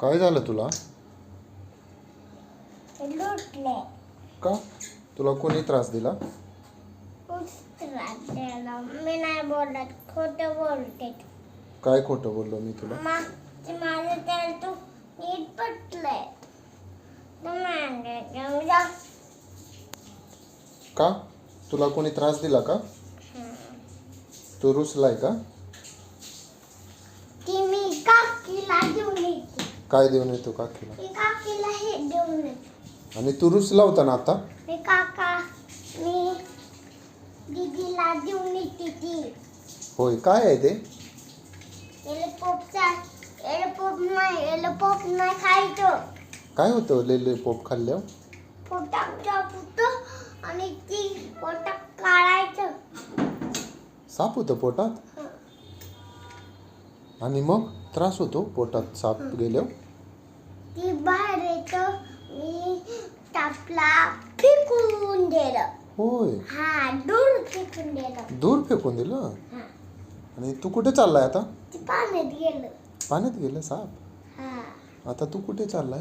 काय झालं तुला? लुटले. का? तुला कोणी त्रास दिला? मी नाही बोलत, खोटं बोलते. काय खोटं बोललो मी तुला? माझं त्याला तू नीट पटलंय. का? तुला कोणी त्रास दिला का? तू रुसलाय का? ती मी काकीला देऊन येते. काय देऊन येतो काकीला? मी काकीला हे देऊन येते. आणि तू रुसला होता ना आता? मी दीदीला देऊन येते ती. होय, काय आहे ते? एलोपोप नाही खायचं. काय होतं लेले पोप खाल्ल्यावर? पोटात होतं आणि ती पोटात काढायचं. साप होतं पोटात? आणि मग त्रास होतो पोटात साप गेल्यावर? ती बाहेर येतं. मी तापला फेकून दिलं. होय, हा, दूर फेकून दिलं. दूर फेकून दिलं? हा, आणि तू कुठे चाललाय आता? ती पाण्यात गेलं. पाण्यात गेलं साप? हा, आता तू कुठे चाललाय?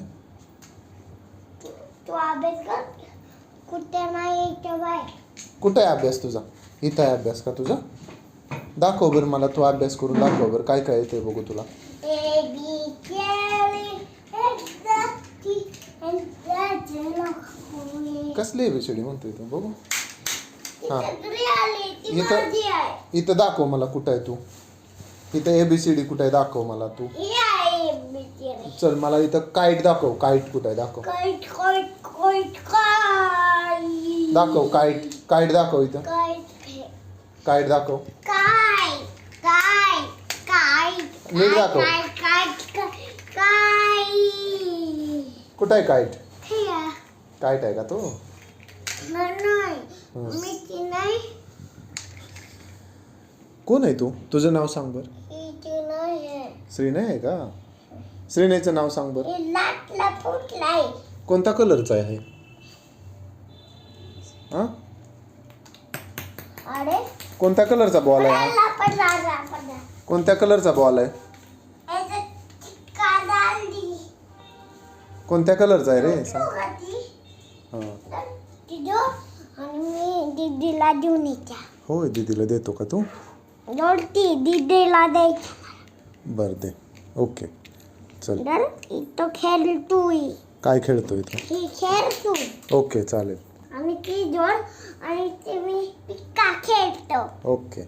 तू अभ्यास कर. कुठे नाही इथं बाय. कुठे आहे अभ्यास तुझा? इथं आहे अभ्यास का तुझा? दाखव बरं मला, तू अभ्यास करून दाखव बरं, काय काय येते बघू तुला. ए बी केली कसली एबीसीडी म्हणतोय तू बघू? हा, ती इथं माझी आहे. इथं दाखव मला, कुठं आहे तू? इथं एबीसीडी कुठं आहे दाखव मला तू. ही आहे ABCD. चल मला इथं काईट दाखव, काईट कुठं आहे दाखव. Kite kite kite kite. दाखव काईट, काईट दाखव इथं. काईट काईट दाखव. Kite kite kite. नीट दाखव. Kite kite kite. कुठं आहे काईट? हे आहे. काईट आहे का तो? नाही, मी ती नाही. कोण आहे तू? तुझं नाव सांग बरं. ती नाही आहे. श्रीनय आहे का? श्रीनयचं नाव सांग बरं. ही लाटला फुटलाय. कोणत्या कलरचा आहे? हा, अरे कोणत्या कलरचा बॉल आहे हा? पडला. कोणत्या कलरचा बॉल आहे? याच्यात चिक्का डालली. कोणत्या कलरचा आहे रे सांग. हा, आणि मी दीदीला देऊन येत्या. होय, दीदीला देतो का तू? ती दीदीला द्यायची. बरं दे. ओके, चल. तो खेळ तू. काय खेळतोय तू? ही खेळ तू. ओके चालेल. आणि ती जोड आणि ते मी पिक्का खेळतो. ओके.